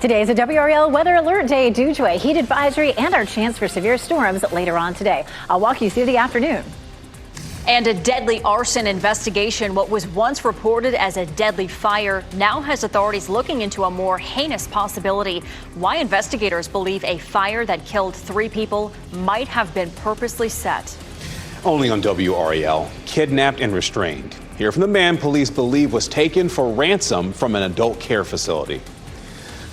Today is a WRAL weather alert day due to a heat advisory and our chance for severe storms later on today. I'll walk you through the afternoon. And a deadly arson investigation. What was once reported as a deadly fire now has authorities looking into a more heinous possibility. Why investigators believe a fire that killed 3 people might have been purposely set. Only on WRAL, kidnapped and restrained. Hear from the man police believe was taken for ransom from an adult care facility.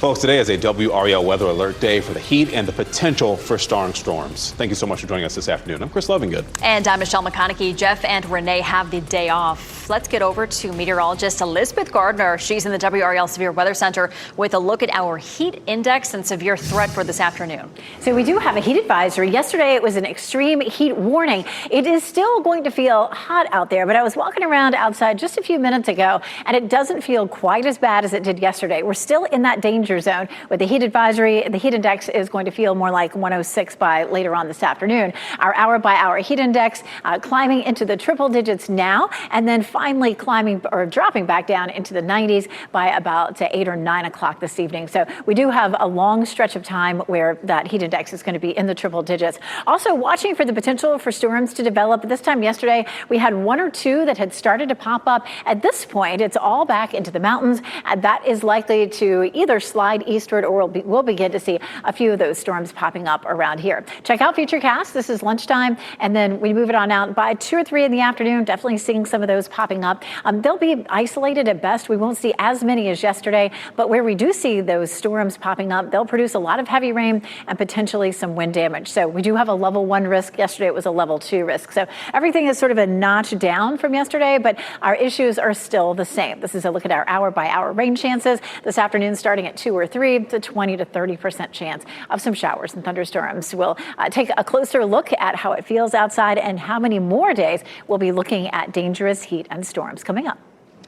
Folks, today is a WRAL weather alert day for the heat and the potential for strong storms. Thank you so much for joining us this afternoon. I'm Chris Lovingood. And I'm Michelle McConaughey. Jeff and Renee have the day off. Let's get over to meteorologist Elizabeth Gardner. She's in the WRAL Severe Weather Center with a look at our heat index and severe threat for this afternoon. So we do have a heat advisory. Yesterday it was an extreme heat warning. It is still going to feel hot out there, but I was walking around outside just a few minutes ago and it doesn't feel quite as bad as it did yesterday. We're still in that danger zone with the heat advisory. The heat index is going to feel more like 106 by later on this afternoon. Our hour by hour heat index climbing into the triple digits now, and then finally climbing or dropping back down into the 90s by about 8 or 9 o'clock this evening. So we do have a long stretch of time where that heat index is going to be in the triple digits. Also watching for the potential for storms to develop. This time yesterday, we had 1 or 2 that had started to pop up. At this point, it's all back into the mountains, and that is likely to either slide eastward or we'll begin to see a few of those storms popping up around here. Check out Futurecast. This is lunchtime, and then we move it on out by 2 or 3 in the afternoon. Definitely seeing some of those popping up. They'll be isolated at best. We won't see as many as yesterday, but where we do see those storms popping up, they'll produce a lot of heavy rain and potentially some wind damage. So we do have a level 1 risk. Yesterday it was a level 2 risk. So everything is sort of a notch down from yesterday, but our issues are still the same. This is a look at our hour by hour rain chances this afternoon, starting at 2 or 3 to 20 to 30% chance of some showers and thunderstorms. We'll take a closer look at how it feels outside and how many more days we'll be looking at dangerous heat and storms coming up.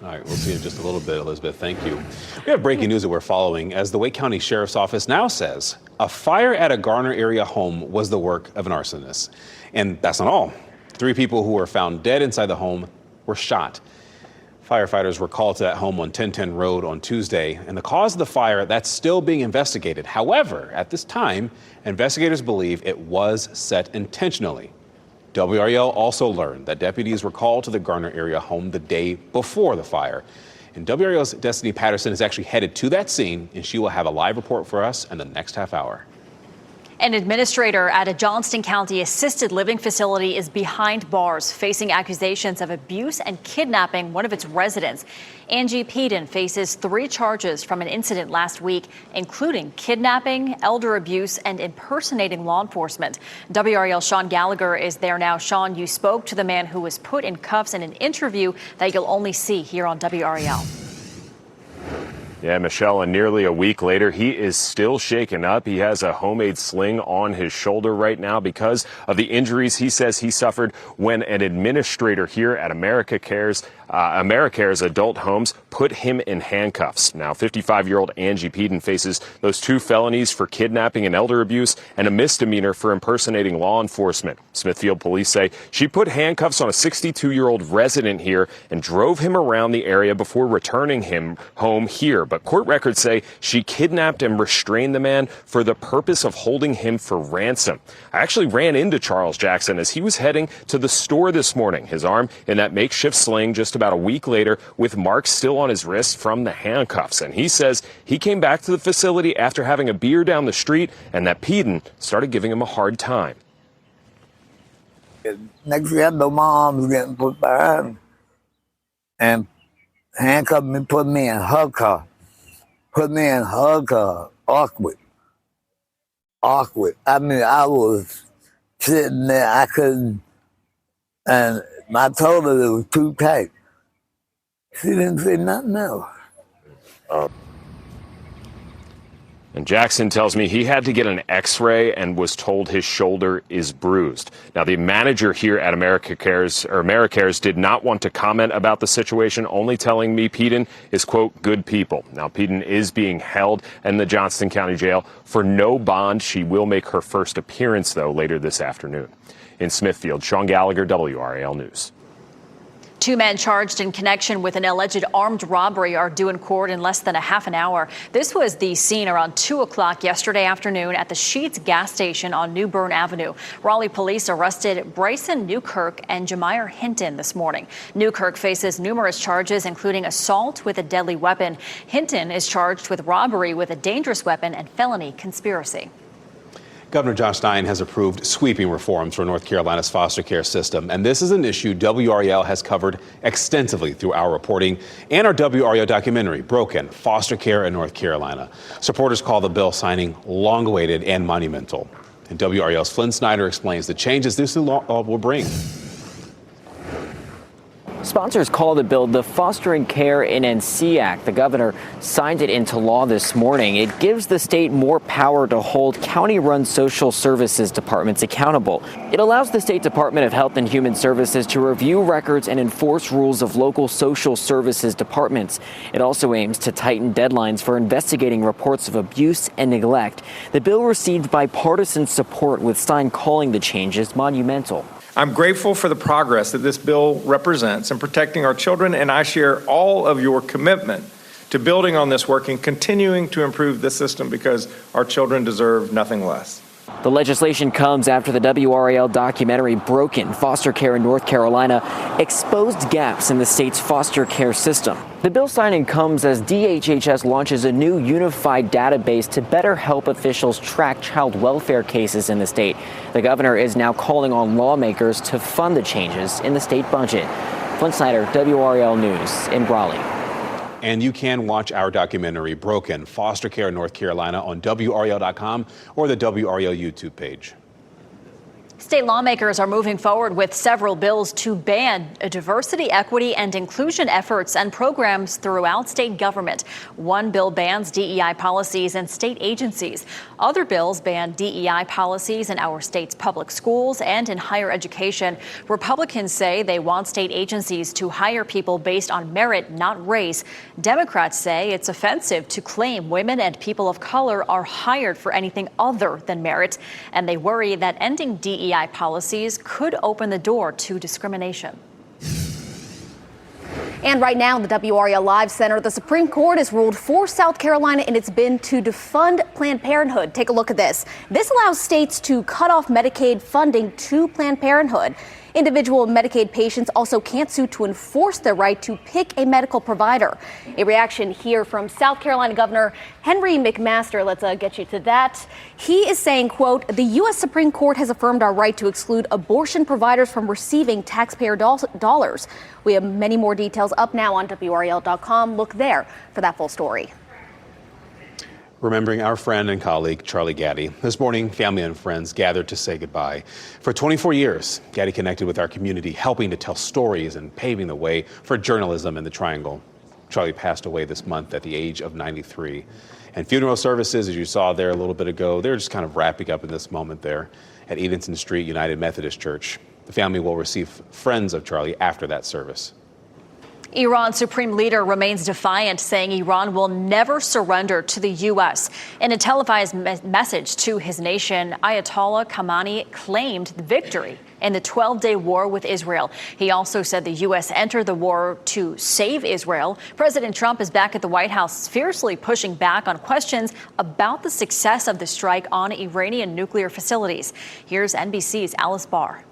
All right, we'll see you in just a little bit, Elizabeth. Thank you. We have breaking news that we're following as the Wake County Sheriff's Office now says a fire at a Garner area home was the work of an arsonist. And that's not all. 3 people who were found dead inside the home were shot. Firefighters were called to that home on 1010 Road on Tuesday, and the cause of the fire, that's still being investigated. However, at this time, investigators believe it was set intentionally. WRAL also learned that deputies were called to the Garner area home the day before the fire. And WRAL's Destiny Patterson is actually headed to that scene, and she will have a live report for us in the next half hour. An administrator at a Johnston County assisted living facility is behind bars, facing accusations of abuse and kidnapping one of its residents. Angie Peden faces 3 charges from an incident last week, including kidnapping, elder abuse, and impersonating law enforcement. WRAL's Sean Gallagher is there now. Sean, you spoke to the man who was put in cuffs in an interview that you'll only see here on WRAL. Yeah, Michelle, and nearly a week later, he is still shaken up. He has a homemade sling on his shoulder right now because of the injuries he says he suffered when an administrator here at AmeriCare's adult homes put him in handcuffs. Now, 55-year-old Angie Peden faces those 2 felonies for kidnapping and elder abuse and a misdemeanor for impersonating law enforcement. Smithfield police say she put handcuffs on a 62-year-old resident here and drove him around the area before returning him home here. But court records say she kidnapped and restrained the man for the purpose of holding him for ransom. I actually ran into Charles Jackson as he was heading to the store this morning, his arm in that makeshift sling just about a week later with marks still on his wrist from the handcuffs. And he says he came back to the facility after having a beer down the street and that Peden started giving him a hard time. Next thing I know, my arm was getting put behind and handcuffed me, put me in her car. Awkward. I mean, I was sitting there, I couldn't, and I told her it was too tight. She didn't say nothing else. And Jackson tells me he had to get an x-ray and was told his shoulder is bruised. Now, the manager here at AmeriCare's did not want to comment about the situation, only telling me Peden is, quote, good people. Now, Peden is being held in the Johnston County Jail for no bond. She will make her first appearance, though, later this afternoon. In Smithfield, Sean Gallagher, WRAL News. Two men charged in connection with an alleged armed robbery are due in court in less than a half an hour. This was the scene around 2 o'clock yesterday afternoon at the Sheetz gas station on New Bern Avenue. Raleigh police arrested Bryson Newkirk and Jameer Hinton this morning. Newkirk faces numerous charges, including assault with a deadly weapon. Hinton is charged with robbery with a dangerous weapon and felony conspiracy. Governor Josh Stein has approved sweeping reforms for North Carolina's foster care system, and this is an issue WRAL has covered extensively through our reporting and our WRAL documentary, Broken: Foster Care in North Carolina. Supporters call the bill signing long-awaited and monumental. And WRAL's Flynn Snyder explains the changes this law will bring. Sponsors call the bill the Fostering Care in NC Act. The governor signed it into law this morning. It gives the state more power to hold county-run social services departments accountable. It allows the State Department of Health and Human Services to review records and enforce rules of local social services departments. It also aims to tighten deadlines for investigating reports of abuse and neglect. The bill received bipartisan support, with Stein calling the changes monumental. I'm grateful for the progress that this bill represents in protecting our children, and I share all of your commitment to building on this work and continuing to improve this system, because our children deserve nothing less. The legislation comes after the WRAL documentary Broken: Foster Care in North Carolina exposed gaps in the state's foster care system. The bill signing comes as DHHS launches a new unified database to better help officials track child welfare cases in the state. The governor is now calling on lawmakers to fund the changes in the state budget. Flynn Snyder, WRAL News in Raleigh. And you can watch our documentary, Broken: Foster Care in North Carolina, on WRAL.com or the WRAL YouTube page. State lawmakers are moving forward with several bills to ban diversity, equity, and inclusion efforts and programs throughout state government. One bill bans DEI policies in state agencies. Other bills ban DEI policies in our state's public schools and in higher education. Republicans say they want state agencies to hire people based on merit, not race. Democrats say it's offensive to claim women and people of color are hired for anything other than merit, and they worry that ending DEI policies could open the door to discrimination. And right now in the WRAL Live Center, the Supreme Court has ruled for South Carolina in its bid to defund Planned Parenthood. Take a look at this. This allows states to cut off Medicaid funding to Planned Parenthood. Individual Medicaid patients also can't sue to enforce their right to pick a medical provider. A reaction here from South Carolina Governor Henry McMaster. Let's get you to that. He is saying, quote, "The U.S. Supreme Court has affirmed our right to exclude abortion providers from receiving taxpayer dollars." We have many more details up now on WRAL.com. Look there for that full story. Remembering our friend and colleague, Charlie Gaddy. This morning, family and friends gathered to say goodbye. For 24 years, Gaddy connected with our community, helping to tell stories and paving the way for journalism in the Triangle. Charlie passed away this month at the age of 93. And funeral services, as you saw there a little bit ago, they're just kind of wrapping up in this moment there at Edenton Street United Methodist Church. The family will receive friends of Charlie after that service. Iran's supreme leader remains defiant, saying Iran will never surrender to the U.S. In a televised message to his nation, Ayatollah Khamenei claimed victory in the 12-day war with Israel. He also said the U.S. entered the war to save Israel. President Trump is back at the White House, fiercely pushing back on questions about the success of the strike on Iranian nuclear facilities. Here's NBC's Alice Barr.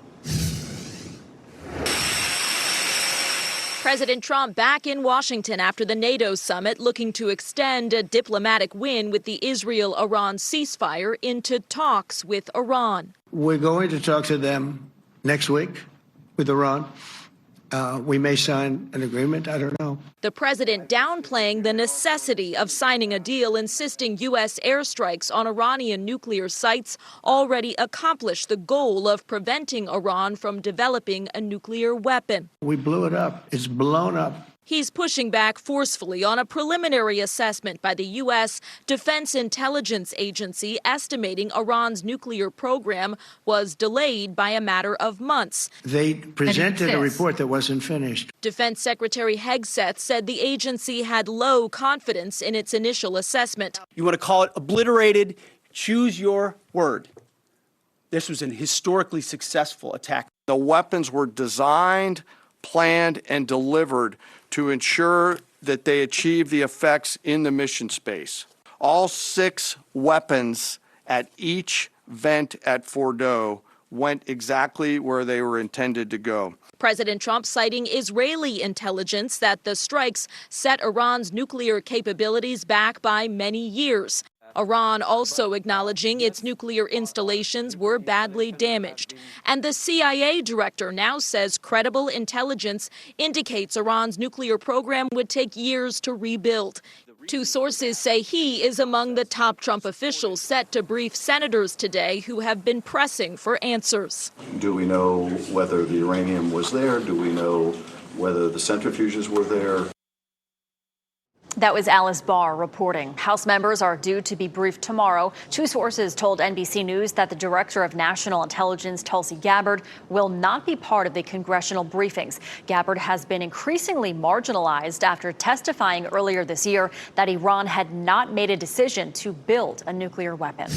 President Trump back in Washington after the NATO summit, looking to extend a diplomatic win with the Israel-Iran ceasefire into talks with Iran. We're going to talk to them next week with Iran. We may sign an agreement. I don't know. The president downplaying the necessity of signing a deal, insisting U.S. airstrikes on Iranian nuclear sites already accomplish the goal of preventing Iran from developing a nuclear weapon. We blew it up. It's blown up. He's pushing back forcefully on a preliminary assessment by the U.S. Defense Intelligence Agency estimating Iran's nuclear program was delayed by a matter of months. They presented a report that wasn't finished. Defense Secretary Hegseth said the agency had low confidence in its initial assessment. You want to call it obliterated? Choose your word. This was an historically successful attack. The weapons were designed planned, and delivered to ensure that they achieve the effects in the mission space. All 6 weapons at each vent at Fordo went exactly where they were intended to go. President Trump citing Israeli intelligence that the strikes set Iran's nuclear capabilities back by many years. Iran also acknowledging its nuclear installations were badly damaged. And the CIA director now says credible intelligence indicates Iran's nuclear program would take years to rebuild. 2 sources say he is among the top Trump officials set to brief senators today who have been pressing for answers. Do we know whether the uranium was there? Do we know whether the centrifuges were there? That was Alice Barr reporting. House members are due to be briefed tomorrow. 2 sources told NBC News that the Director of National Intelligence, Tulsi Gabbard, will not be part of the congressional briefings. Gabbard has been increasingly marginalized after testifying earlier this year that Iran had not made a decision to build a nuclear weapon.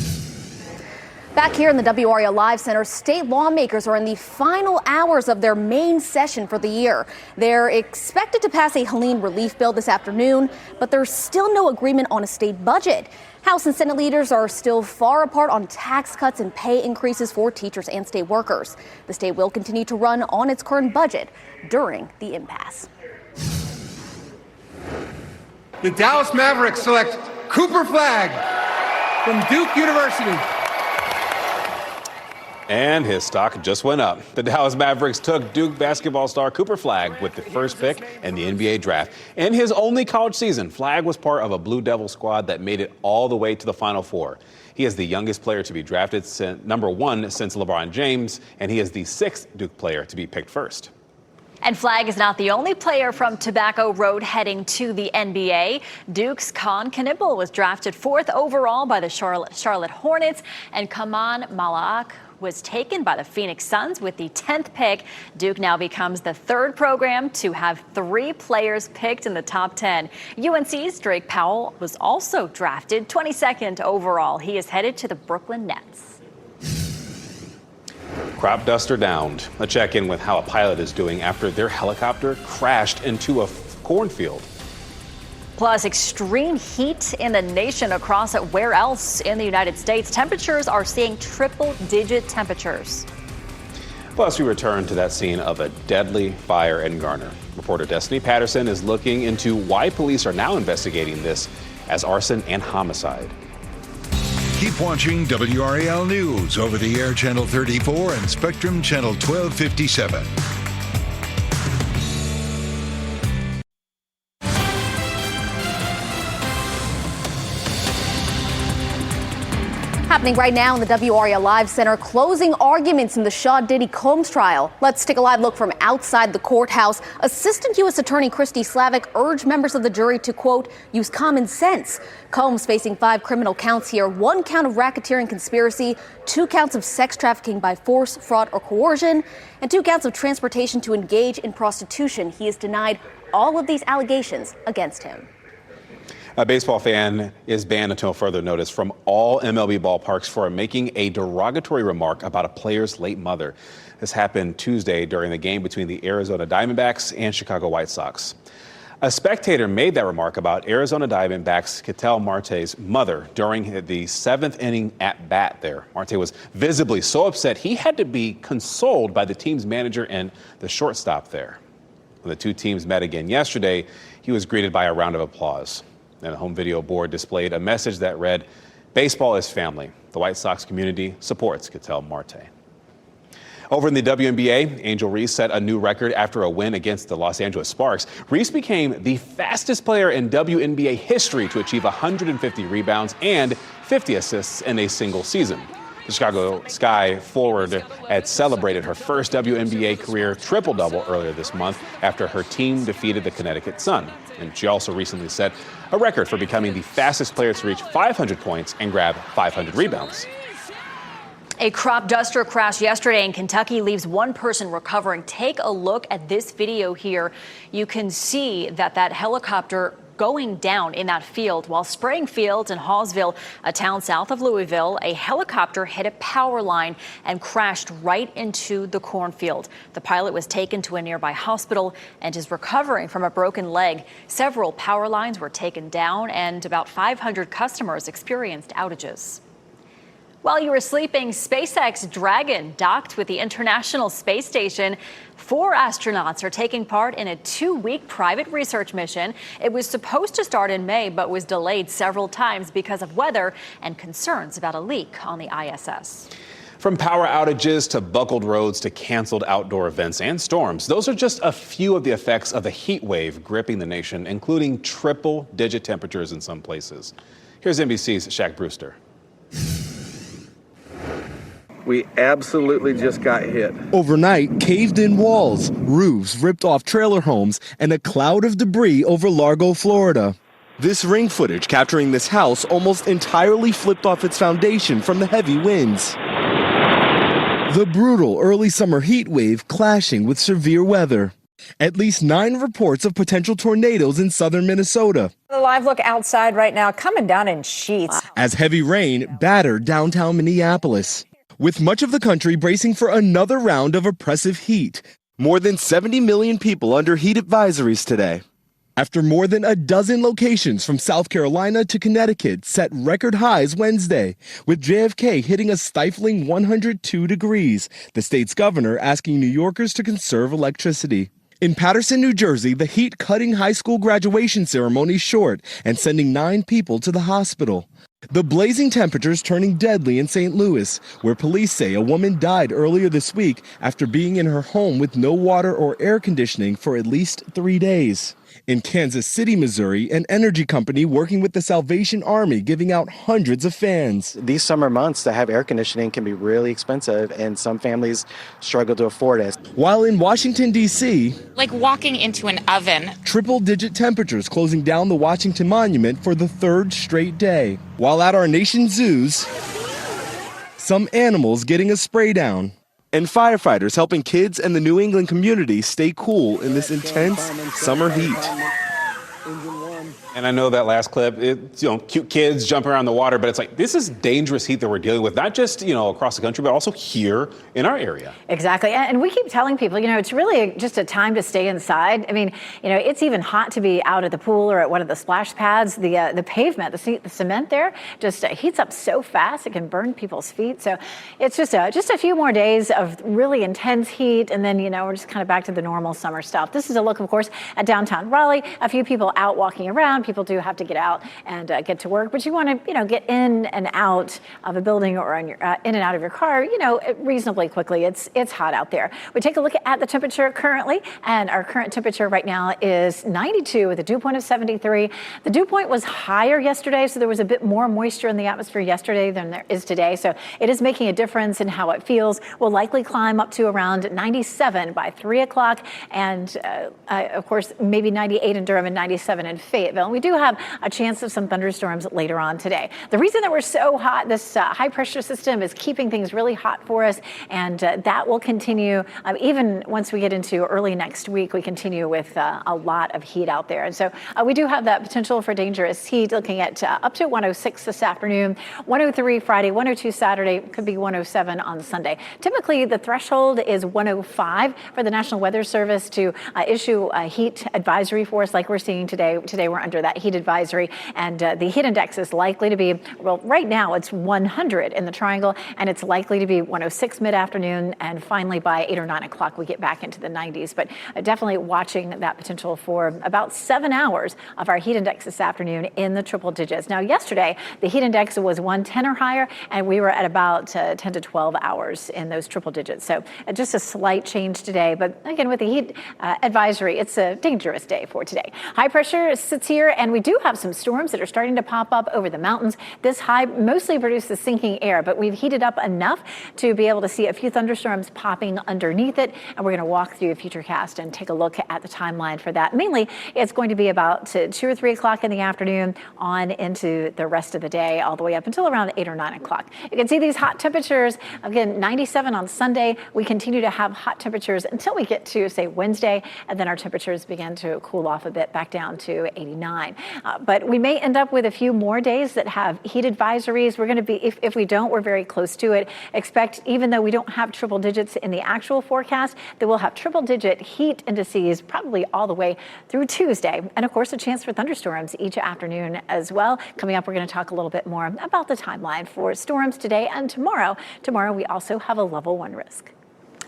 Back here in the WRAL Live Center, state lawmakers are in the final hours of their main session for the year. They're expected to pass a Helene relief bill this afternoon, but there's still no agreement on a state budget. House and Senate leaders are still far apart on tax cuts and pay increases for teachers and state workers. The state will continue to run on its current budget during the impasse. The Dallas Mavericks select Cooper Flagg from Duke University. And his stock just went up. The Dallas Mavericks took Duke basketball star Cooper Flagg with the first pick in the NBA draft. In his only college season, Flagg was part of a Blue Devil squad that made it all the way to the Final Four. He is the youngest player to be drafted number 1 since LeBron James, and he is the 6th Duke player to be picked first. And Flagg is not the only player from Tobacco Road heading to the NBA. Duke's Khan Knipple was drafted 4th overall by the Charlotte Hornets, and Kaman Malak was taken by the Phoenix Suns with the 10th pick. Duke now becomes the 3rd program to have 3 players picked in the top 10. UNC's Drake Powell was also drafted 22nd overall. He is headed to the Brooklyn Nets. Crop duster downed. A check-in with how a pilot is doing after their helicopter crashed into a cornfield. Plus, extreme heat in the nation across where else in the United States. Temperatures are seeing triple-digit temperatures. Plus, we return to that scene of a deadly fire in Garner. Reporter Destiny Patterson is looking into why police are now investigating this as arson and homicide. Keep watching WRAL News over the air Channel 34 and Spectrum Channel 1257. Happening right now in the WRAL Live Center, closing arguments in the Shaw Diddy Combs trial. Let's take a live look from outside the courthouse. Assistant U.S. Attorney Christy Slavic urged members of the jury to, quote, use common sense. Combs facing 5 criminal counts here, 1 count of racketeering conspiracy, 2 counts of sex trafficking by force, fraud, or coercion, and 2 counts of transportation to engage in prostitution. He has denied all of these allegations against him. A baseball fan is banned until further notice from all MLB ballparks for making a derogatory remark about a player's late mother. This happened Tuesday during the game between the Arizona Diamondbacks and Chicago White Sox. A spectator made that remark about Arizona Diamondbacks Ketel Marte's mother during the 7th inning at bat there. Marte was visibly so upset he had to be consoled by the team's manager and the shortstop there. When the 2 teams met again yesterday, he was greeted by a round of applause. And the home video board displayed a message that read, "Baseball is family. The White Sox community supports Ketel Marte." Over in the WNBA, Angel Reese set a new record after a win against the Los Angeles Sparks. Reese became the fastest player in WNBA history to achieve 150 rebounds and 50 assists in a single season. The Chicago Sky forward had celebrated her first WNBA career triple-double earlier this month after her team defeated the Connecticut Sun. And she also recently set a record for becoming the fastest player to reach 500 points and grab 500 rebounds. A crop duster crash yesterday in Kentucky leaves one person recovering. Take a look at this video here. You can see that helicopter going down in that field while spraying fields in Hawesville, a town south of Louisville. A helicopter hit a power line and crashed right into the cornfield. The pilot was taken to a nearby hospital and is recovering from a broken leg. Several power lines were taken down and about 500 customers experienced outages. While you were sleeping, SpaceX Dragon docked with the International Space Station. 4 astronauts are taking part in a 2-week private research mission. It was supposed to start in May, but was delayed several times because of weather and concerns about a leak on the ISS. From power outages to buckled roads to canceled outdoor events and storms, those are just a few of the effects of the heat wave gripping the nation, including triple-digit temperatures in some places. Here's NBC's Shaq Brewster. We absolutely just got hit. Overnight, caved-in walls, roofs ripped off trailer homes, and a cloud of debris over Largo, Florida. This ring footage capturing this house almost entirely flipped off its foundation from the heavy winds. The brutal early summer heat wave clashing with severe weather. At least 9 reports of potential tornadoes in southern Minnesota. The live look outside right now, coming down in sheets. As heavy rain battered downtown Minneapolis. With much of the country bracing for another round of oppressive heat. More than 70 million people under heat advisories today. After more than a dozen locations from South Carolina to Connecticut set record highs Wednesday, with JFK hitting a stifling 102 degrees, the state's governor asking New Yorkers to conserve electricity. In Paterson, New Jersey, the heat cutting high school graduation ceremony short and sending 9 people to the hospital. The blazing temperatures turning deadly in St. Louis, where police say a woman died earlier this week after being in her home with no water or air conditioning for at least 3 days. In Kansas City, Missouri, an energy company working with the Salvation Army giving out hundreds of fans. These summer months to have air conditioning can be really expensive, and some families struggle to afford it. While in Washington, D.C., like walking into an oven. Triple-digit temperatures closing down the Washington Monument for the 3rd straight day. While at our nation's zoos, some animals getting a spray down. And firefighters helping kids and the New England community stay cool in this intense summer heat. And I know that last clip, cute kids jumping around the water, but it's like, this is dangerous heat that we're dealing with, not just, across the country, but also here in our area. Exactly. And we keep telling people, it's really just a time to stay inside. I mean, it's even hot to be out at the pool or at one of the splash pads. The pavement, the cement there just heats up so fast, it can burn people's feet. So it's just a few more days of really intense heat. And then, we're just kind of back to the normal summer stuff. This is a look, of course, at downtown Raleigh. A few people out walking around. People do have to get out and get to work, but you want to, get in and out of a building or in and out of your car, reasonably quickly. It's hot out there. We take a look at the temperature currently, and our current temperature right now is 92 with a dew point of 73. The dew point was higher yesterday, so there was a bit more moisture in the atmosphere yesterday than there is today. So it is making a difference in how it feels. We'll likely climb up to around 97 by 3 o'clock, and of course, maybe 98 in Durham and 97 in Fayetteville. And we do have a chance of some thunderstorms later on today. The reason that we're so hot, this high pressure system is keeping things really hot for us, and that will continue even once we get into early next week. We continue with a lot of heat out there, and so we do have that potential for dangerous heat. Looking at up to 106 this afternoon, 103 Friday, 102 Saturday, could be 107 on Sunday. Typically, the threshold is 105 for the National Weather Service to issue a heat advisory for us, like we're seeing today. Today we're under that heat advisory, and the heat index is likely to be, well, right now it's 100 in the Triangle, and it's likely to be 106 mid-afternoon, and finally by 8 or 9 o'clock we get back into the 90s. But definitely watching that potential for about 7 hours of our heat index this afternoon in the triple digits. Now, yesterday the heat index was 110 or higher, and we were at about 10 to 12 hours in those triple digits. So just a slight change today, but again, with the heat advisory, it's a dangerous day for today. High pressure pressure sits here, and we do have some storms that are starting to pop up over the mountains. This high mostly produces sinking air, but we've heated up enough to be able to see a few thunderstorms popping underneath it. And we're going to walk through a futurecast and take a look at the timeline for that. Mainly, it's going to be about 2 or 3 o'clock in the afternoon on into the rest of the day, all the way up until around 8 or 9 o'clock. You can see these hot temperatures. Again, 97 on Sunday. We continue to have hot temperatures until we get to, say, Wednesday, and then our temperatures begin to cool off a bit back down to 89. But we may end up with a few more days that have heat advisories. We're going to be, if we don't, we're very close to it. Expect, even though we don't have triple digits in the actual forecast, that we'll have triple digit heat indices probably all the way through Tuesday. And of course, a chance for thunderstorms each afternoon as well. Coming up, we're going to talk a little bit more about the timeline for storms today and tomorrow. Tomorrow, we also have a level 1 risk.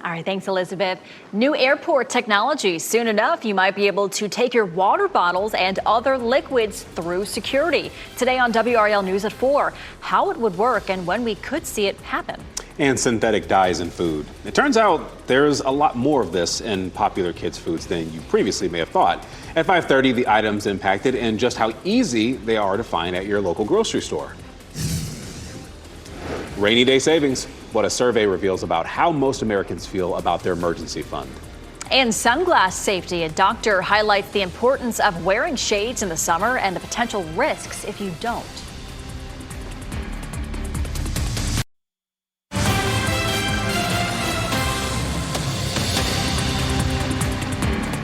All right, thanks, Elizabeth. New airport technology. Soon enough, you might be able to take your water bottles and other liquids through security. Today on WRAL News at 4, how it would work and when we could see it happen. And synthetic dyes in food. It turns out there's a lot more of this in popular kids' foods than you previously may have thought. At 5:30, the items impacted and just how easy they are to find at your local grocery store. Rainy day savings. What a survey reveals about how most Americans feel about their emergency fund. And sunglass safety. A doctor highlights the importance of wearing shades in the summer and the potential risks if you don't.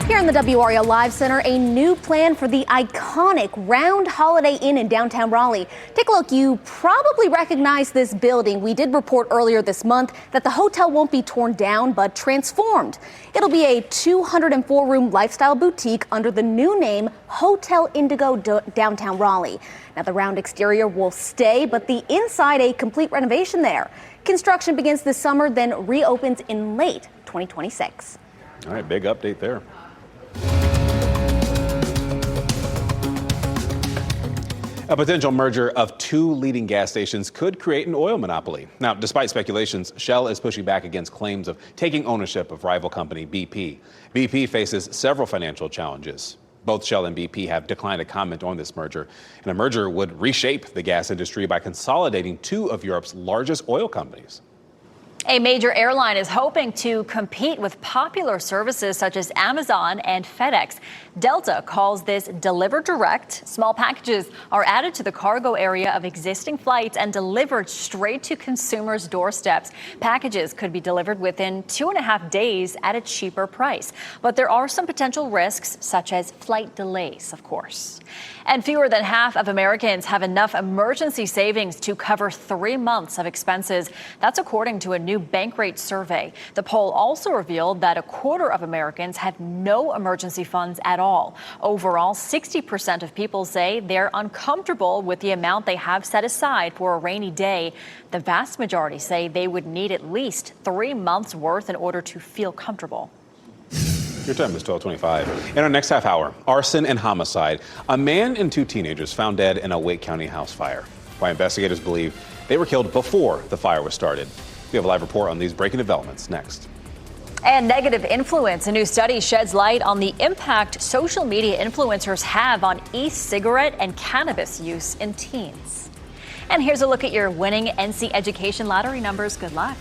Here in the WRAL Live Center, a new plan for the iconic Round Holiday Inn in downtown Raleigh. Take a look. You probably recognize this building. We did report earlier this month that the hotel won't be torn down, but transformed. It'll be a 204-room lifestyle boutique under the new name Hotel Indigo downtown Raleigh. Now, the round exterior will stay, but the inside a complete renovation there. Construction begins this summer, then reopens in late 2026. All right, big update there. A potential merger of 2 leading gas stations could create an oil monopoly. Now, despite speculations, Shell is pushing back against claims of taking ownership of rival company BP. BP faces several financial challenges. Both Shell and BP have declined to comment on this merger, and a merger would reshape the gas industry by consolidating 2 of Europe's largest oil companies. A major airline is hoping to compete with popular services such as Amazon and FedEx. Delta calls this Deliver Direct. Small packages are added to the cargo area of existing flights and delivered straight to consumers' doorsteps. Packages could be delivered within 2.5 days at a cheaper price. But there are some potential risks, such as flight delays, of course. And fewer than half of Americans have enough emergency savings to cover 3 months of expenses. That's according to a new Bankrate survey. The poll also revealed that 1/4 of Americans have no emergency funds at all. Overall, 60% of people say they're uncomfortable with the amount they have set aside for a rainy day. The vast majority say they would need at least 3 months' worth in order to feel comfortable. Your time is 12:25. In our next half hour, arson and homicide. A man and 2 teenagers found dead in a Wake County house fire. Why investigators believe they were killed before the fire was started. We have a live report on these breaking developments next. And negative influence. A new study sheds light on the impact social media influencers have on e-cigarette and cannabis use in teens. And here's a look at your winning NC Education lottery numbers. Good luck.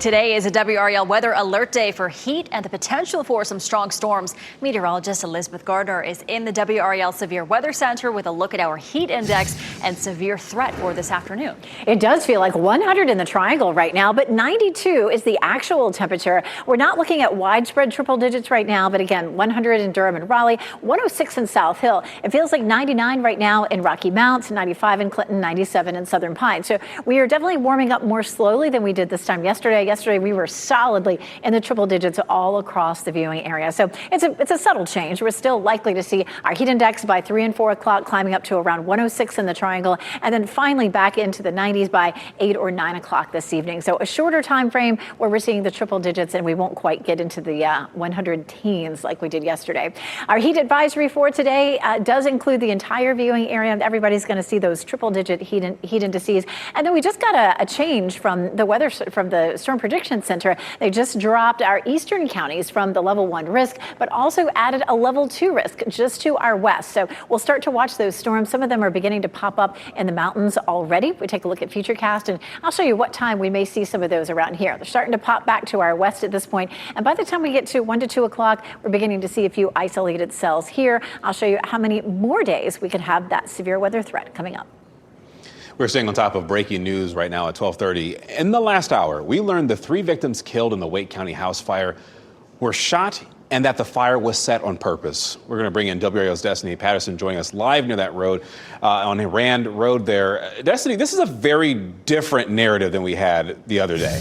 Today is a WRAL weather alert day for heat and the potential for some strong storms. Meteorologist Elizabeth Gardner is in the WRAL Severe Weather Center with a look at our heat index and severe threat for this afternoon. It does feel like 100 in the triangle right now, but 92 is the actual temperature. We're not looking at widespread triple digits right now, but again, 100 in Durham and Raleigh, 106 in South Hill. It feels like 99 right now in Rocky Mount, 95 in Clinton, 97 in Southern Pines. So we are definitely warming up more slowly than we did this time yesterday. yesterday we were solidly in the triple digits all across the viewing area. So it's a subtle change. We're still likely to see our heat index by 3 and 4 o'clock climbing up to around 106 in the triangle, and then finally back into the 90s by 8 or 9 o'clock this evening. So a shorter time frame where we're seeing the triple digits, and we won't quite get into the 100 teens like we did yesterday. Our heat advisory for today does include the entire viewing area. Everybody's going to see those triple digit heat indices. And then we just got a change from the Storm Prediction Center. They just dropped our eastern counties from the level 1 risk, but also added a level 2 risk just to our west. So we'll start to watch those storms. Some of them are beginning to pop up in the mountains already. We take a look at Futurecast, and I'll show you what time we may see some of those around here. They're starting to pop back to our west at this point. And by the time we get to 1 to 2 o'clock, we're beginning to see a few isolated cells here. I'll show you how many more days we could have that severe weather threat coming up. We're staying on top of breaking news right now at 12:30. In the last hour, we learned the 3 victims killed in the Wake County house fire were shot and that the fire was set on purpose. We're going to bring in WRAL's Destiny Patterson joining us live near that road on Rand Road there. Destiny, this is a very different narrative than we had the other day.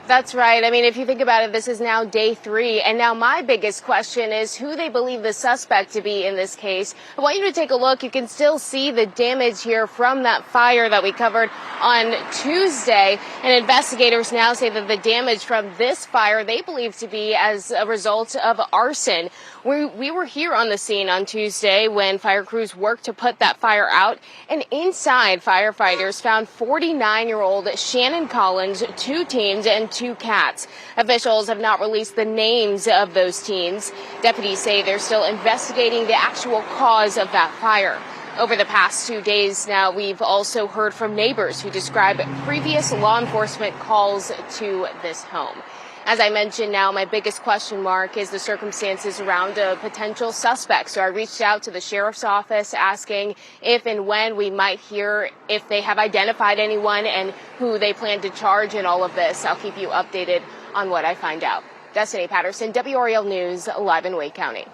That's right. I mean, if you think about it, this is now day 3. And now my biggest question is who they believe the suspect to be in this case. I want you to take a look. You can still see the damage here from that fire that we covered on Tuesday. And investigators now say that the damage from this fire they believe to be as a result of arson. We were here on the scene on Tuesday when fire crews worked to put that fire out. And inside, firefighters found 49-year-old Shannon Collins, 2 teens, and 2 cats. Officials have not released the names of those teens. Deputies say they're still investigating the actual cause of that fire. Over the past 2 days now, we've also heard from neighbors who describe previous law enforcement calls to this home. As I mentioned now, my biggest question mark is the circumstances around a potential suspect. So I reached out to the sheriff's office asking if and when we might hear if they have identified anyone and who they plan to charge in all of this. I'll keep you updated on what I find out. Destiny Patterson, WRAL News, live in Wake County.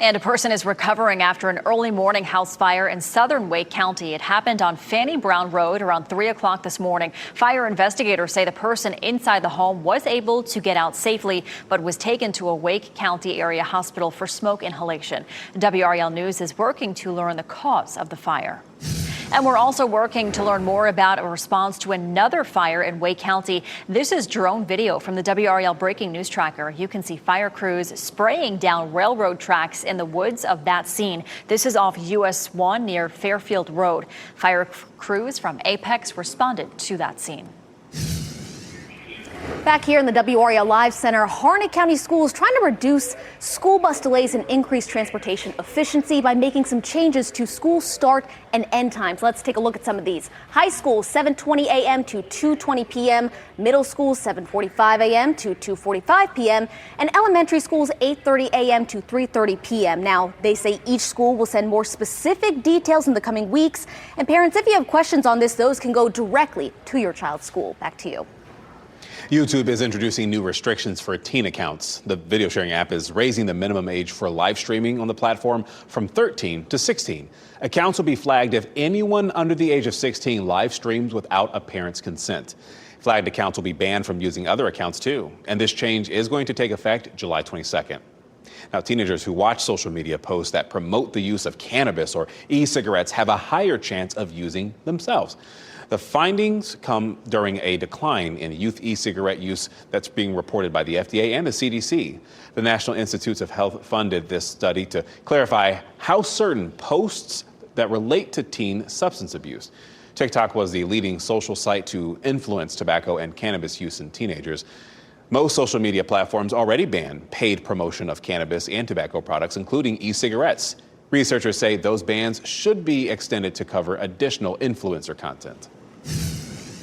And a person is recovering after an early morning house fire in southern Wake County. It happened on Fannie Brown Road around 3 o'clock this morning. Fire investigators say the person inside the home was able to get out safely, but was taken to a Wake County area hospital for smoke inhalation. WRAL News is working to learn the cause of the fire. And we're also working to learn more about a response to another fire in Wake County. This is drone video from the WRAL Breaking News Tracker. You can see fire crews spraying down railroad tracks in the woods of that scene. This is off US 1 near Fairfield Road. Fire crews from Apex responded to that scene. Back here in the WRAL Live Center, Harnett County Schools trying to reduce school bus delays and increase transportation efficiency by making some changes to school start and end times. Let's take a look at some of these. High school, 7:20 a.m. to 2:20 p.m. Middle school, 7:45 a.m. to 2:45 p.m. And elementary schools, 8:30 a.m. to 3:30 p.m. Now, they say each school will send more specific details in the coming weeks. And parents, if you have questions on this, those can go directly to your child's school. Back to you. YouTube is introducing new restrictions for teen accounts. The video sharing app is raising the minimum age for live streaming on the platform from 13 to 16. Accounts will be flagged if anyone under the age of 16 live streams without a parent's consent. Flagged accounts will be banned from using other accounts too. And this change is going to take effect July 22nd. Now, teenagers who watch social media posts that promote the use of cannabis or e-cigarettes have a higher chance of using themselves. The findings come during a decline in youth e-cigarette use that's being reported by the FDA and the CDC. The National Institutes of Health funded this study to clarify how certain posts that relate to teen substance abuse. TikTok was the leading social site to influence tobacco and cannabis use in teenagers. Most social media platforms already ban paid promotion of cannabis and tobacco products, including e-cigarettes. Researchers say those bans should be extended to cover additional influencer content.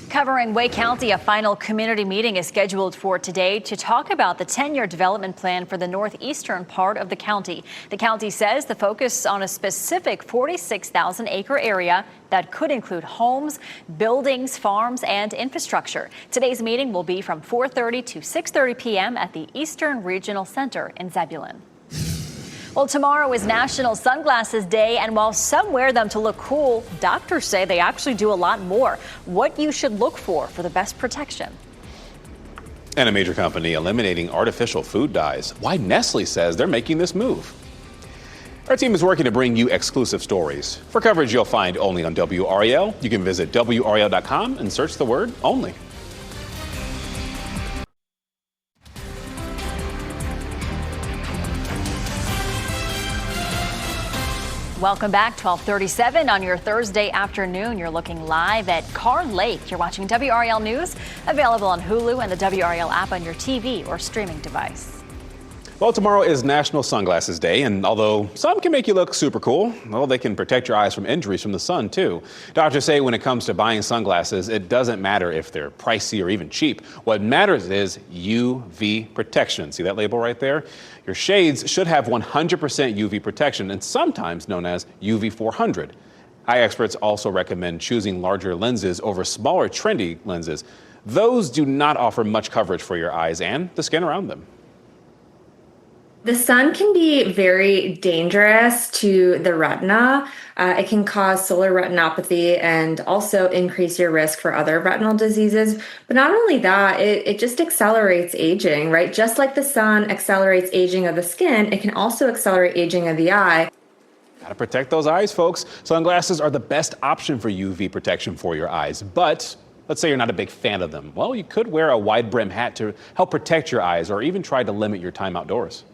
Covering Wake County, a final community meeting is scheduled for today to talk about the 10-year development plan for the northeastern part of the county. The county says the focus on a specific 46,000-acre area that could include homes, buildings, farms, and infrastructure. Today's meeting will be from 4:30 to 6:30 p.m. at the Eastern Regional Center in Zebulon. Well, tomorrow is National Sunglasses Day, and while some wear them to look cool, doctors say they actually do a lot more. What you should look for the best protection. And a major company eliminating artificial food dyes. Why Nestle says they're making this move. Our team is working to bring you exclusive stories. For coverage you'll find only on WRAL, you can visit WRAL.com and search the word only. Welcome back, 12:37 on your Thursday afternoon. You're looking live at Carr Lake. You're watching WRAL News, available on Hulu and the WRAL app on your TV or streaming device. Well, tomorrow is National Sunglasses Day, and although some can make you look super cool, well, they can protect your eyes from injuries from the sun, too. Doctors say when it comes to buying sunglasses, it doesn't matter if they're pricey or even cheap. What matters is UV protection. See that label right there? Your shades should have 100% UV protection, and sometimes known as UV 400. Eye experts also recommend choosing larger lenses over smaller, trendy lenses. Those do not offer much coverage for your eyes and the skin around them. The sun can be very dangerous to the retina. It can cause solar retinopathy and also increase your risk for other retinal diseases. But not only that, it just accelerates aging, right? Just like the sun accelerates aging of the skin, it can also accelerate aging of the eye. Gotta protect those eyes, folks. Sunglasses are the best option for UV protection for your eyes, but let's say you're not a big fan of them. Well, you could wear a wide brim hat to help protect your eyes or even try to limit your time outdoors.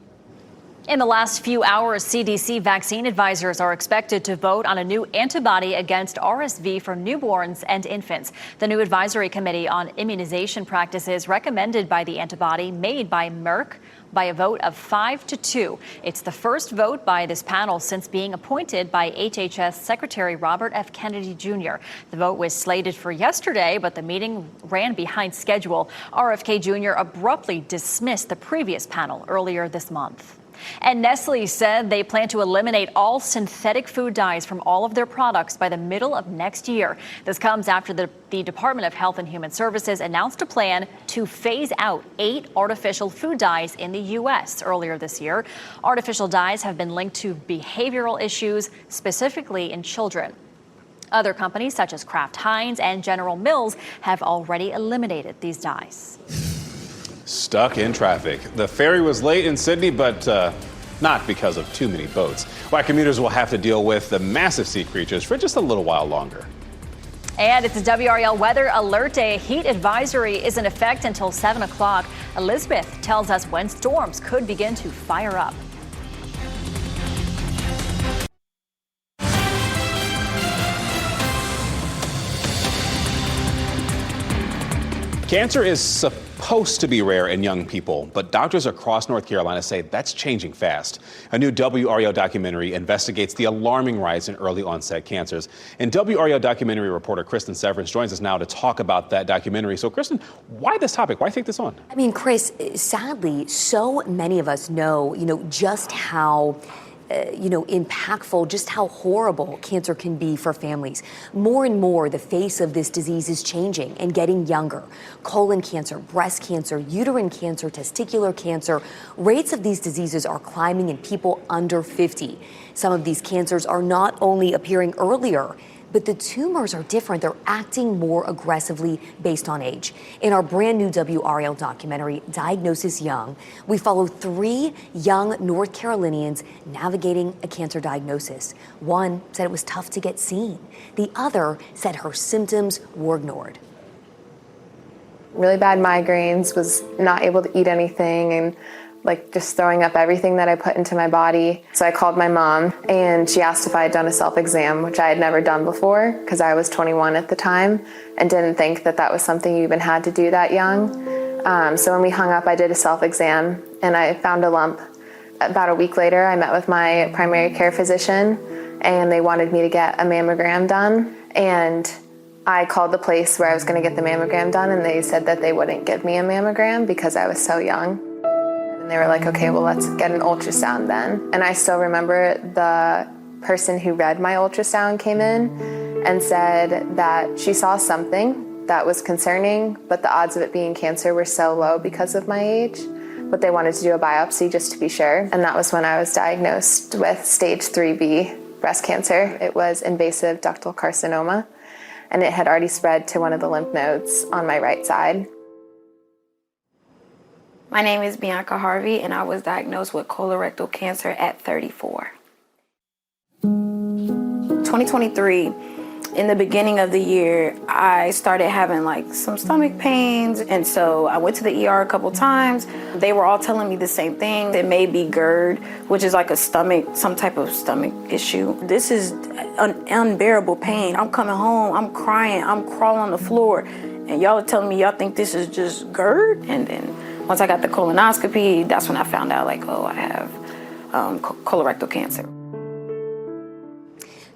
In the last few hours, CDC vaccine advisors are expected to vote on a new antibody against RSV for newborns and infants. The new advisory committee on immunization practices recommended by the antibody made by Merck by a vote of 5-2. It's the first vote by this panel since being appointed by HHS Secretary Robert F. Kennedy Jr. The vote was slated for yesterday, but the meeting ran behind schedule. RFK Jr. abruptly dismissed the previous panel earlier this month. And Nestle said they plan to eliminate all synthetic food dyes from all of their products by the middle of next year. This comes after the Department of Health and Human Services announced a plan to phase out 8 artificial food dyes in the U.S. earlier this year. Artificial dyes have been linked to behavioral issues, specifically in children. Other companies such as Kraft Heinz and General Mills have already eliminated these dyes. Stuck in traffic. The ferry was late in Sydney, but not because of too many boats. Why commuters will have to deal with the massive sea creatures for just a little while longer. And it's a WRAL weather alert day. A heat advisory is in effect until 7 o'clock. Elizabeth tells us when storms could begin to fire up. Cancer is supposed to be rare in young people, but doctors across North Carolina say that's changing fast. A new WRAL documentary investigates the alarming rise in early onset cancers. And WRAL documentary reporter Kristen Severance joins us now to talk about that documentary. So, Kristen, why this topic? Why take this on? I mean, Chris, sadly, so many of us know, just how impactful, just how horrible cancer can be for families. More and more, the face of this disease is changing and getting younger. Colon cancer, breast cancer, uterine cancer, testicular cancer. Rates of these diseases are climbing in people under 50. Some of these cancers are not only appearing earlier, but the tumors are different. They're acting more aggressively based on age. In our brand new WRAL documentary, Diagnosis Young, we follow 3 young North Carolinians navigating a cancer diagnosis. One said it was tough to get seen. The other said her symptoms were ignored. Really bad migraines, was not able to eat anything, and just throwing up everything that I put into my body. So I called my mom, and she asked if I had done a self-exam, which I had never done before because I was 21 at the time and didn't think that that was something you even had to do that young. So when we hung up, I did a self-exam and I found a lump. About a week later, I met with my primary care physician and they wanted me to get a mammogram done. And I called the place where I was going to get the mammogram done, and they said that they wouldn't give me a mammogram because I was so young. And they were like, okay, well, let's get an ultrasound then. And I still remember the person who read my ultrasound came in and said that she saw something that was concerning, but the odds of it being cancer were so low because of my age but they wanted to do a biopsy just to be sure. And that was when I was diagnosed with stage 3B breast cancer. It was invasive ductal carcinoma, and it had already spread to one of the lymph nodes on my right side. My name is Bianca Harvey, and I was diagnosed with colorectal cancer at 34. 2023, in the beginning of the year, I started having like some stomach pains, and so I went to the ER a couple times. They were all telling me the same thing. It may be GERD, which is like some type of stomach issue. This is an unbearable pain. I'm coming home, I'm crying, I'm crawling on the floor, and y'all are telling me y'all think this is just GERD? And then once I got the colonoscopy, that's when I found out like, oh, I have colorectal cancer.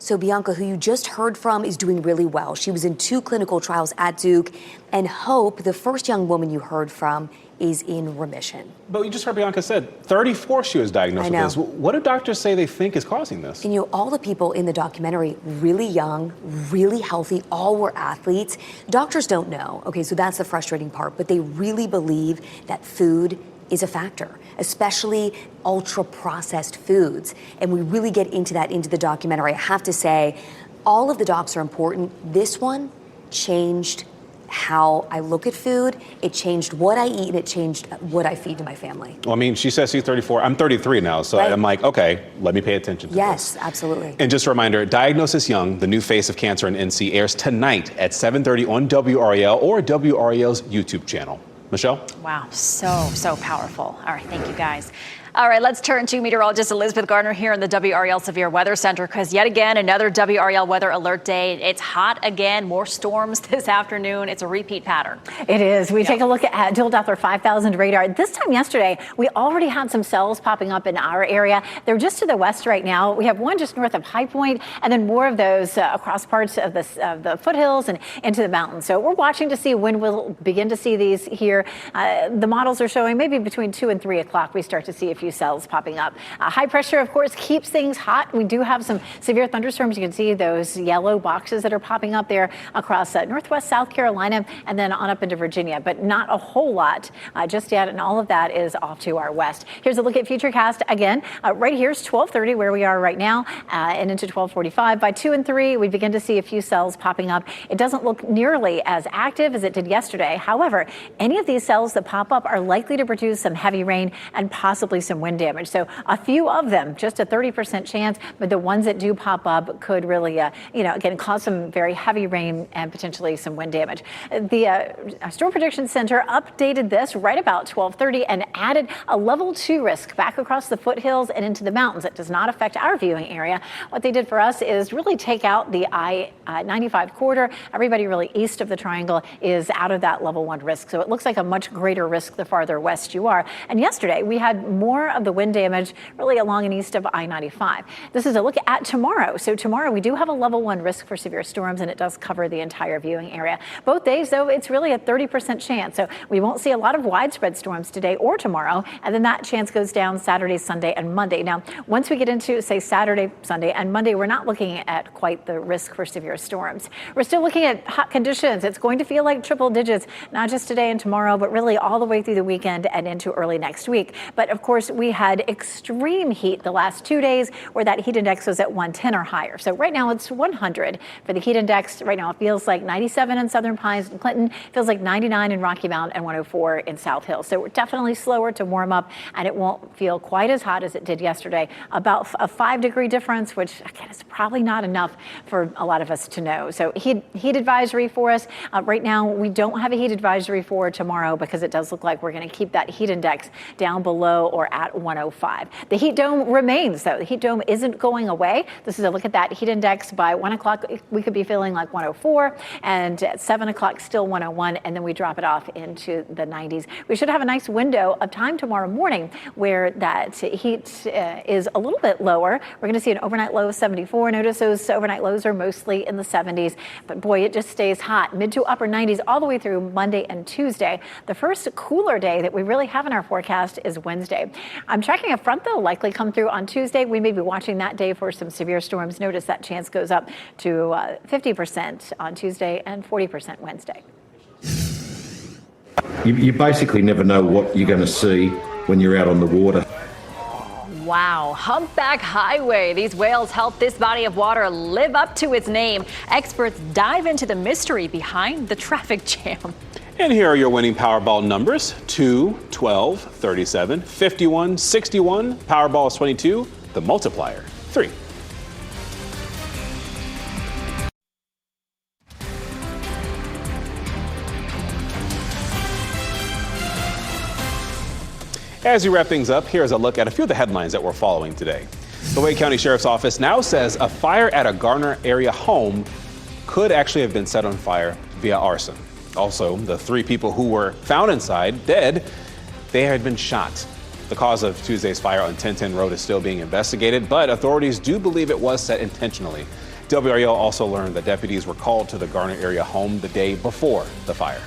So Bianca, who you just heard from, is doing really well. She was in 2 clinical trials at Duke, and Hope, the first young woman you heard from, is in remission. But you just heard Bianca said 34 she was diagnosed with this. What do doctors say they think is causing this? And all the people in the documentary, really young, really healthy, all were athletes. Doctors don't know, okay, so that's the frustrating part, but they really believe that food is a factor, especially ultra-processed foods. And we really get into that into the documentary. I have to say, all of the docs are important. This one changed how I look at food. It changed what I eat, and it changed what I feed to my family. Well, I mean, she says she's 34. I'm 33 now, so right. I'm like, okay, let me pay attention to this. Yes, absolutely. And just a reminder, Diagnosis Young, the new face of cancer in NC, airs tonight at 7:30 on WRAL or WRAL's YouTube channel. Michelle? Wow, so powerful. All right, thank you guys. All right, let's turn to meteorologist Elizabeth Gardner here in the WRAL Severe Weather Center, because yet again, another WRAL weather alert day. It's hot again, more storms this afternoon. It's a repeat pattern. It is. We take a look at dual Doppler 5000 radar. This time yesterday, we already had some cells popping up in our area. They're just to the west right now. We have one just north of High Point, and then more of those across parts of the foothills and into the mountains. So we're watching to see when we'll begin to see these here. The models are showing maybe between 2 and 3 o'clock we start to see a few cells popping up. High pressure, of course, keeps things hot. We do have some severe thunderstorms. You can see those yellow boxes that are popping up there across northwest South Carolina and then on up into Virginia, but not a whole lot just yet. And all of that is off to our west. Here's a look at Futurecast again. Right here is 12:30 where we are right now and into 12:45. By 2 and 3, we begin to see a few cells popping up. It doesn't look nearly as active as it did yesterday. However, any of these cells that pop up are likely to produce some heavy rain and possibly some wind damage. So a few of them, just a 30% chance, but the ones that do pop up could really, again, cause some very heavy rain and potentially some wind damage. The Storm Prediction Center updated this right about 12:30 and added a level 2 risk back across the foothills and into the mountains. It does not affect our viewing area. What they did for us is really take out the I-95 corridor. Everybody really east of the triangle is out of that level 1 risk. So it looks like a much greater risk the farther west you are. And yesterday we had more of the wind damage really along and east of I-95. This is a look at tomorrow. So tomorrow we do have a level 1 risk for severe storms, and it does cover the entire viewing area. Both days, though, it's really a 30% chance. So we won't see a lot of widespread storms today or tomorrow, and then that chance goes down Saturday, Sunday, and Monday. Now, once we get into, say, Saturday, Sunday, and Monday, we're not looking at quite the risk for severe storms. We're still looking at hot conditions. It's going to feel like triple digits, not just today and tomorrow, but really all the way through the weekend and into early next week. But of course, we had extreme heat the last 2 days where that heat index was at 110 or higher. So right now it's 100 for the heat index. Right now it feels like 97 in Southern Pines and Clinton, feels like 99 in Rocky Mount and 104 in South Hills. So we're definitely slower to warm up, and it won't feel quite as hot as it did yesterday. About a 5-degree difference, which again is probably not enough for a lot of us to know. So heat advisory for us. Right now we don't have a heat advisory for tomorrow because it does look like we're going to keep that heat index down below or at 105. The heat dome remains, though. The heat dome isn't going away. This is a look at that heat index. By 1 o'clock, we could be feeling like 104, and at 7 o'clock, still 101, and then we drop it off into the 90s. We should have a nice window of time tomorrow morning where that heat is a little bit lower. We're going to see an overnight low of 74. Notice those overnight lows are mostly in the 70s, but boy, it just stays hot. Mid to upper 90s all the way through Monday and Tuesday. The first cooler day that we really have in our forecast is Wednesday. I'm tracking a front that'll likely come through on Tuesday. We may be watching that day for some severe storms. Notice that chance goes up to 50% on Tuesday and 40% Wednesday. You basically never know what you're going to see when you're out on the water. Wow, Humpback Highway. These whales help this body of water live up to its name. Experts dive into the mystery behind the traffic jam. And here are your winning Powerball numbers: 2, 12, 37, 51, 61. Powerball is 22. The multiplier, 3. As we wrap things up, here's a look at a few of the headlines that we're following today. The Wake County Sheriff's Office now says a fire at a Garner area home could actually have been set on fire via arson. Also, the 3 people who were found inside dead, they had been shot. The cause of Tuesday's fire on 1010 Road is still being investigated, but authorities do believe it was set intentionally. WRAL also learned that deputies were called to the Garner area home the day before the fire.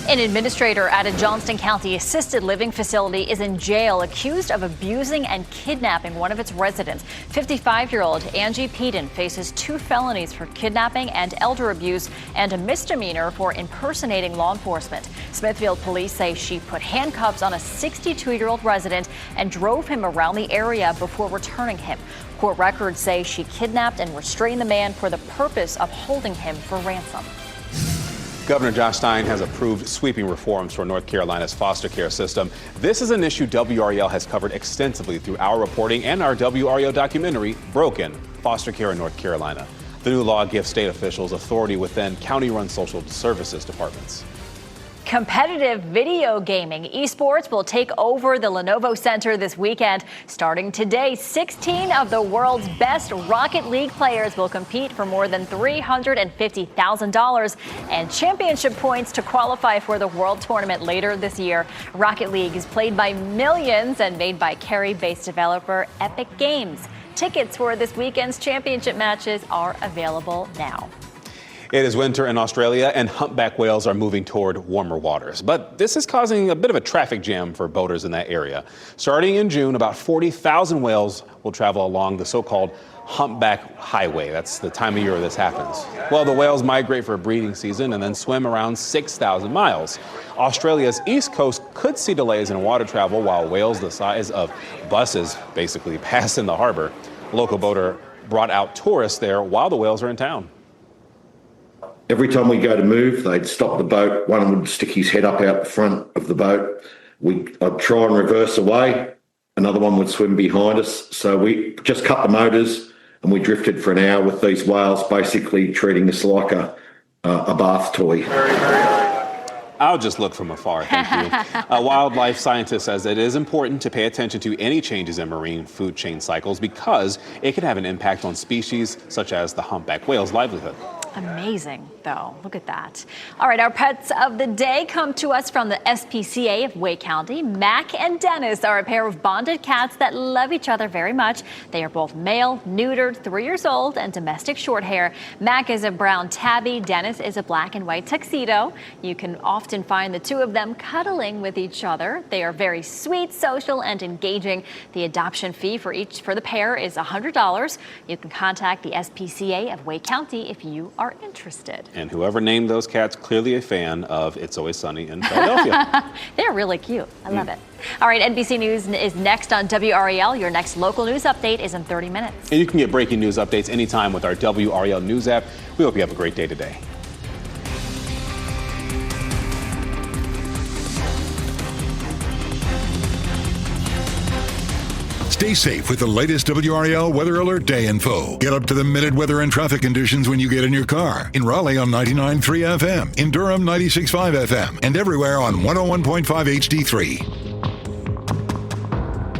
An administrator at a Johnston County assisted living facility is in jail accused of abusing and kidnapping one of its residents. 55-year-old Angie Peden faces 2 felonies for kidnapping and elder abuse and a misdemeanor for impersonating law enforcement. Smithfield police say she put handcuffs on a 62-year-old resident and drove him around the area before returning him. Court records say she kidnapped and restrained the man for the purpose of holding him for ransom. Governor Josh Stein has approved sweeping reforms for North Carolina's foster care system. This is an issue WRAL has covered extensively through our reporting and our WRAL documentary, Broken: Foster Care in North Carolina. The new law gives state officials authority within county-run social services departments. Competitive video gaming. Esports will take over the Lenovo Center this weekend. Starting today, 16 of the world's best Rocket League players will compete for more than $350,000 and championship points to qualify for the World Tournament later this year. Rocket League is played by millions and made by Cary-based developer Epic Games. Tickets for this weekend's championship matches are available now. It is winter in Australia and humpback whales are moving toward warmer waters. But this is causing a bit of a traffic jam for boaters in that area. Starting in June, about 40,000 whales will travel along the so-called Humpback Highway. That's the time of year this happens. Well, the whales migrate for a breeding season and then swim around 6,000 miles. Australia's east coast could see delays in water travel while whales the size of buses basically pass in the harbor. A local boater brought out tourists there while the whales are in town. Every time we go to move, they'd stop the boat. One would stick his head up out the front of the boat. I'd try and reverse away. Another one would swim behind us. So we just cut the motors and we drifted for an hour with these whales, basically treating us like a bath toy. I'll just look from afar, thank you. A wildlife scientist says it is important to pay attention to any changes in marine food chain cycles because it can have an impact on species such as the humpback whale's livelihood. Amazing, though. Look at that. All right, our pets of the day come to us from the SPCA of Wake County. Mac and Dennis are a pair of bonded cats that love each other very much. They are both male, neutered, 3 years old, and domestic short hair. Mac is a brown tabby. Dennis is a black and white tuxedo. You can often find the 2 of them cuddling with each other. They are very sweet, social, and engaging. The adoption fee for the pair is $100. You can contact the SPCA of Wake County if you are interested. And whoever named those cats, clearly a fan of It's Always Sunny in Philadelphia. They're really cute. I love it. All right, NBC News is next on WRAL. Your next local news update is in 30 minutes. And you can get breaking news updates anytime with our WRAL News app. We hope you have a great day today. Stay safe with the latest WRAL Weather Alert Day info. Get up to the minute weather and traffic conditions when you get in your car. In Raleigh on 99.3 FM, in Durham 96.5 FM, and everywhere on 101.5 HD3.